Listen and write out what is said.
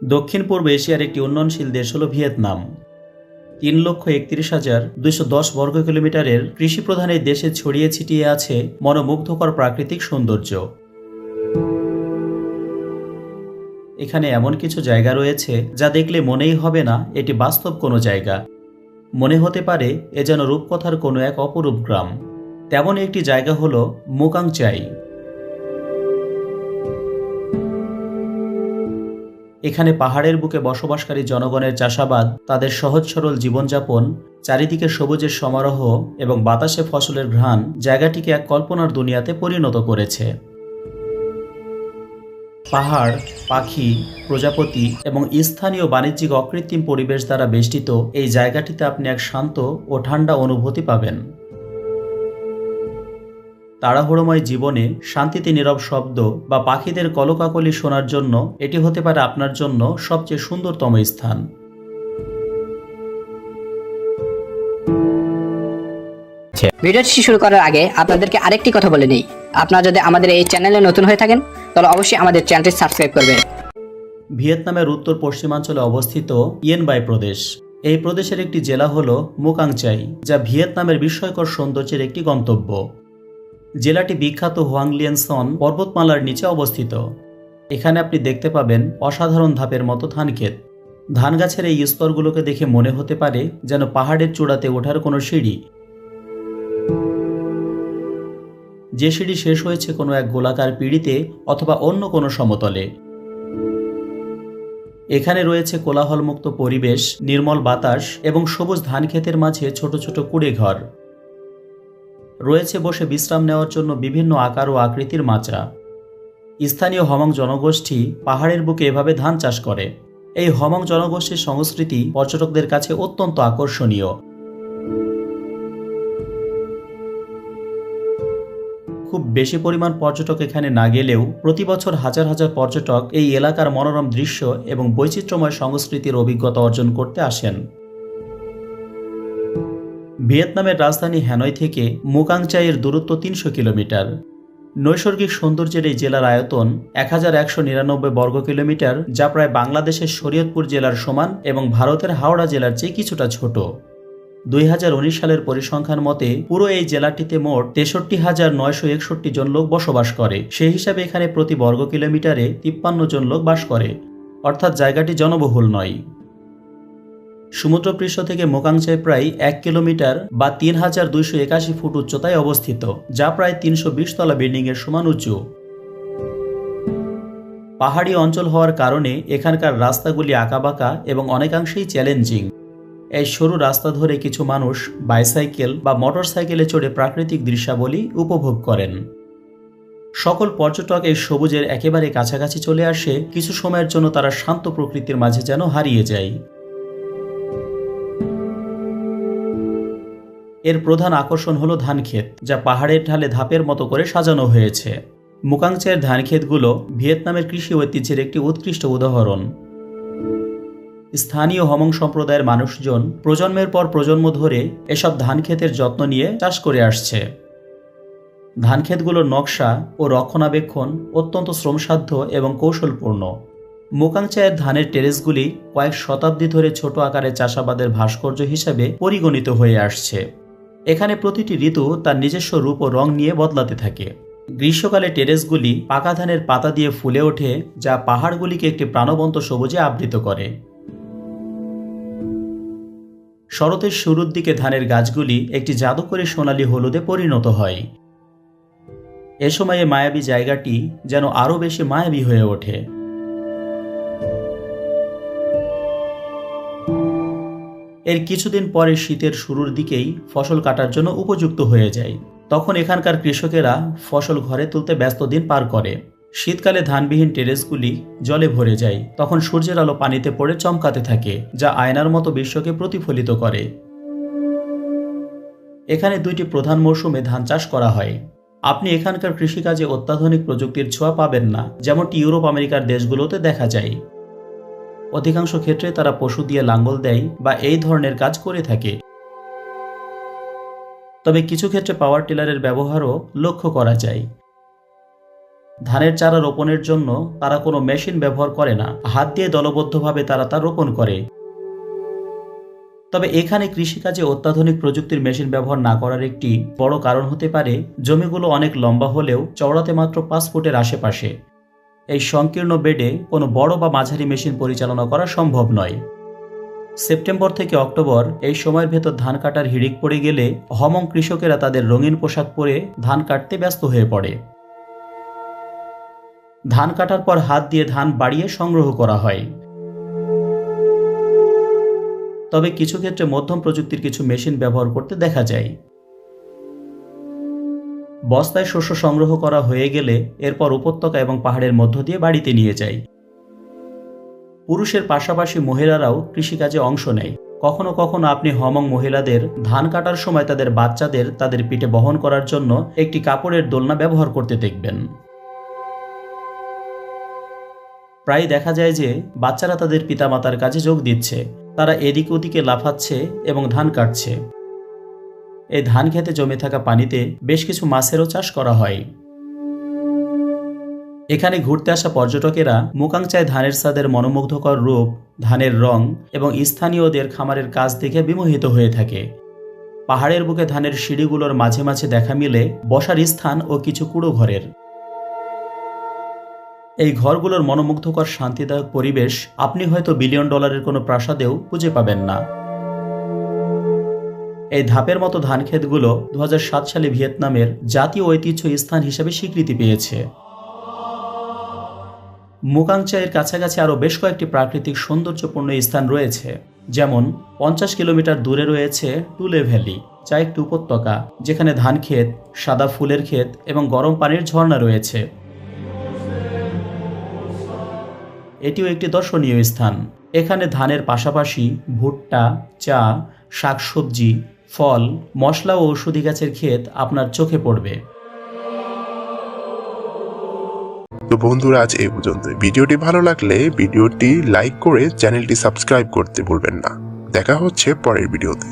দক্ষিণ পূর্ব এশিয়ার একটি উন্নয়নশীল দেশ হল ভিয়েতনাম। ৩,৩১,২১০ বর্গ কিলোমিটারের কৃষিপ্রধান এই দেশে ছড়িয়ে ছিটিয়ে আছে মনোমুগ্ধকর প্রাকৃতিক সৌন্দর্য। এখানে এমন কিছু জায়গা রয়েছে যা দেখলে মনেই হবে না এটি বাস্তব কোনো জায়গা। মনে হতে পারে এ যেন রূপকথার কোনো এক অপরূপ গ্রাম। তেমন একটি জায়গা হল মুকাং চাই। এখানে পাহাড়ের বুকে বসবাসকারী জনগণের চাষাবাদ, তাদের সহজ সরল জীবনযাপন, চারিদিকে সবুজের সমারোহ এবং বাতাসে ফসলের ঘ্রাণ জায়গাটিকে এক কল্পনার দুনিয়াতে পরিণত করেছে। পাহাড়, পাখি, প্রজাপতি এবং স্থানীয় বাণিজ্যিক অকৃত্রিম পরিবেশ দ্বারা বেষ্টিত এই জায়গাটিতে আপনি এক শান্ত ও ঠান্ডা অনুভূতি পাবেন। তাড়াহুড়োময় জীবনে শান্তিতে নীরব শব্দ বা পাখিদের কলকাকলি শোনার জন্য এটি হতে পারে আপনার জন্য সবচেয়ে সুন্দরতম স্থান। ভিডিওটি শুরু করার আগে আপনাদেরকে আরেকটি কথা বলে নিই, আপনারা যদি আমাদের এই চ্যানেলে নতুন হয়ে থাকেন তাহলে অবশ্যই আমাদের চ্যানেলটি সাবস্ক্রাইব করবেন। ভিয়েতনামের উত্তর পশ্চিমাঞ্চলে অবস্থিত ইয়েন বাই প্রদেশ। এই প্রদেশের একটি জেলা হল মুকাং চাই, যা ভিয়েতনামের বিস্ময়কর সৌন্দর্যের একটি গন্তব্য। জেলাটি বিখ্যাত হোয়াংলিয়েন সন পর্বতমালার নিচে অবস্থিত। এখানে আপনি দেখতে পাবেন অসাধারণ ধাপের মতো ধানক্ষেত। ধান গাছের এই স্তরগুলোকে দেখে মনে হতে পারে যেন পাহাড়ের চূড়াতে ওঠার কোনো সিঁড়ি। যে সিঁড়ি শেষ হয়েছে কোনো এক গোলাকার পিঁড়িতে অথবা অন্য কোনো সমতলে। এখানে রয়েছে কোলাহলমুক্ত পরিবেশ, নির্মল বাতাস এবং সবুজ ধানক্ষেতের মাঝে ছোট ছোট কুঁড়ে ঘর। রয়েছে বসে বিশ্রাম নেওয়ার জন্য বিভিন্ন আকার ও আকৃতির মাচা। স্থানীয় হমং জনগোষ্ঠী পাহাড়ের বুকে এভাবে ধান চাষ করে। এই হমং জনগোষ্ঠীর সংস্কৃতি পর্যটকদের কাছে অত্যন্ত আকর্ষণীয়। খুব বেশি পরিমাণ পর্যটক এখানে না গেলেও প্রতি বছর হাজার হাজার পর্যটক এই এলাকার মনোরম দৃশ্য এবং বৈচিত্র্যময় সংস্কৃতির অভিজ্ঞতা অর্জন করতে আসেন। ভিয়েতনামের রাজধানী হ্যানয় থেকে মুকাং চাইয়ের দূরত্ব ৩০০ কিলোমিটার। নৈসর্গিক সৌন্দর্যের এই জেলার আয়তন ১,১৯৯ বর্গ কিলোমিটার, যা প্রায় বাংলাদেশের শরীয়তপুর জেলার সমান এবং ভারতের হাওড়া জেলার চেয়ে কিছুটা ছোট। ২০১৯ সালের পরিসংখ্যান মতে পুরো এই জেলাটিতে মোট ৬৩,৯৬১ জন লোক বসবাস করে। সেই হিসাবে এখানে প্রতি বর্গ কিলোমিটারে ৫৩ জন লোক বাস করে, অর্থাৎ জায়গাটি জনবহুল নয়। সমুদ্রপৃষ্ঠ থেকে মুকাং চাই প্রায় ১ কিলোমিটার বা ৩,২৮১ ফুট উচ্চতায় অবস্থিত, যা প্রায় ৩২০ তলা বিল্ডিংয়ের সমান উঁচু। পাহাড়ি অঞ্চল হওয়ার কারণে এখানকার রাস্তাগুলি আঁকাবাঁকা এবং অনেকাংশেই চ্যালেঞ্জিং। এই সরু রাস্তা ধরে কিছু মানুষ বাইসাইকেল বা মোটরসাইকেলে চড়ে প্রাকৃতিক দৃশ্যাবলী উপভোগ করেন। সকল পর্যটক এই সবুজের একেবারে কাছাকাছি চলে আসে, কিছু সময়ের জন্য তারা শান্ত প্রকৃতির মাঝে যেন হারিয়ে যায়। এর প্রধান আকর্ষণ হলো ধানক্ষেত, যা পাহাড়ের ঢালে ধাপের মতো করে সাজানো হয়েছে। মুকাং চাইয়ের ধানক্ষেতগুলো ভিয়েতনামের কৃষি ঐতিহ্যের একটি উৎকৃষ্ট উদাহরণ। স্থানীয় হমং সম্প্রদায়ের মানুষজন প্রজন্মের পর প্রজন্ম ধরে এসব ধানক্ষেতের যত্ন নিয়ে চাষ করে আসছে। ধানক্ষেতগুলোর নকশা ও রক্ষণাবেক্ষণ অত্যন্ত শ্রমসাধ্য এবং কৌশলপূর্ণ। মুকাং চাইয়ের ধানের টেরেসগুলি কয়েক শতাব্দী ধরে ছোট আকারের চাষাবাদের ভাস্কর্য হিসেবে পরিগণিত হয়ে আসছে। এখানে প্রতিটি ঋতু তার নিজস্ব রূপ ও রং নিয়ে বদলাতে থাকে। গ্রীষ্মকালে টেরেসগুলি পাকা ধানের পাতা দিয়ে ফুলে ওঠে, যা পাহাড়গুলিকে একটি প্রাণবন্ত সবুজে আবৃত করে। শরতের শুরুর দিকে ধানের গাছগুলি একটি জাদুকরী সোনালী হলুদে পরিণত হয়। এ সময়ে মায়াবী জায়গাটি যেন আরও বেশি মায়াবী হয়ে ওঠে। এর কিছুদিন পরে শীতের শুরুর দিকেই ফসল কাটার জন্য উপযুক্ত হয়ে যায়। তখন এখানকার কৃষকেরা ফসল ঘরে তুলতে ব্যস্ত দিন পার করে। শীতকালে ধানবিহীন টেরেসগুলি জলে ভরে যায়। তখন সূর্যের আলো পানিতে পড়ে চমকাতে থাকে, যা আয়নার মতো বিশ্বকে প্রতিফলিত করে। এখানে দুইটি প্রধান মৌসুমে ধান চাষ করা হয়। আপনি এখানকার কৃষিকাজে অত্যাধুনিক প্রযুক্তির ছোঁয়া পাবেন না, যেমনটি ইউরোপ আমেরিকার দেশগুলোতে দেখা যায়। অধিকাংশ ক্ষেত্রে তারা পশু দিয়ে লাঙ্গল দেয় বা এই ধরনের কাজ করে থাকে। তবে কিছু ক্ষেত্রে পাওয়ার টিলারের ব্যবহারও লক্ষ্য করা যায়। ধানের চারা রোপণের জন্য তারা কোনো মেশিন ব্যবহার করে না, হাত দিয়ে দলবদ্ধভাবে তারা তা রোপণ করে। তবে এখানে কৃষিকাজে অত্যাধুনিক প্রযুক্তির মেশিন ব্যবহার না করার একটি বড় কারণ হতে পারে জমিগুলো অনেক লম্বা হলেও চওড়াতে মাত্র 5 ফুটের আশেপাশে। এই সংকীর্ণ বেডে কোনো বড় বা মাঝারি মেশিন পরিচালনা করা সম্ভব নয়। সেপ্টেম্বর থেকে অক্টোবর এই সময়ের ভেতর ধান কাটার হিড়িক পড়ে গেলে হমং কৃষকেরা তাদের রঙিন পোশাক পরে ধান কাটতে ব্যস্ত হয়ে পড়ে। ধান কাটার পর হাত দিয়ে ধান বাড়িয়ে সংগ্রহ করা হয়। তবে কিছু ক্ষেত্রে মধ্যম প্রযুক্তির কিছু মেশিন ব্যবহার করতে দেখা যায়। বস্তায় শস্য সংগ্রহ করা হয়ে গেলে এরপর উপত্যকা এবং পাহাড়ের মধ্য দিয়ে বাড়িতে নিয়ে যায়। পুরুষের পাশাপাশি মহিলারাও কৃষিকাজে অংশ নেয়। কখনো কখনো আপনি হমং মহিলাদের ধান কাটার সময় তাদের বাচ্চাদের তাদের পিঠে বহন করার জন্য একটি কাপড়ের দোলনা ব্যবহার করতে দেখবেন। প্রায় দেখা যায় যে বাচ্চারা তাদের পিতামাতার কাজে যোগ দিচ্ছে, তারা এদিক ওদিকে লাফাচ্ছে এবং ধান কাটছে। এই ধান খেতে জমে থাকা পানিতে বেশ কিছু মাছেরও চাষ করা হয়। এখানে ঘুরতে আসা পর্যটকেরা মুকাংচায় ধানের ছাদের মনোমুগ্ধকর রূপ, ধানের রং এবং স্থানীয়দের খামারের কাজ দেখে বিমোহিত হয়ে থাকে। পাহাড়ের বুকে ধানের সিঁড়িগুলোর মাঝে মাঝে দেখা মিলে বসার স্থান ও কিছু কুড়ো ঘরের। এই ঘরগুলোর মনোমুগ্ধকর শান্তিদায়ক পরিবেশ আপনি হয়তো বিলিয়ন ডলারের কোনো প্রাসাদেও খুঁজে পাবেন না। এই ধাপের মতো ধান ক্ষেতগুলো 2007 সালে ভিয়েতনামের জাতীয় ঐতিহ্য স্থান হিসেবে স্বীকৃতি পেয়েছে। মুকাংচায়ের কাছাকাছি আরও বেশ কয়েকটি প্রাকৃতিক সৌন্দর্যপূর্ণ স্থান রয়েছে, যেমন 50 কিলোমিটার দূরে রয়েছে টুলে ভ্যালি, যা একটি উপত্যকা যেখানে ধান ক্ষেত, সাদা ফুলের ক্ষেত এবং গরম পানির ঝর্ণা রয়েছে। এটিও একটি দর্শনীয় স্থান। এখানে ধানের পাশাপাশি ভুট্টা, চা, শাকসবজি, ফল, মশলা ও ঔষধি গাছের ক্ষেত আপনার চোখে পড়বে। তো বন্ধুরা, আজ এই পর্যন্ত। ভিডিওটি ভালো লাগলে ভিডিওটি লাইক করে চ্যানেলটি সাবস্ক্রাইব করতে ভুলবেন না। দেখা হচ্ছে পরের ভিডিওতে।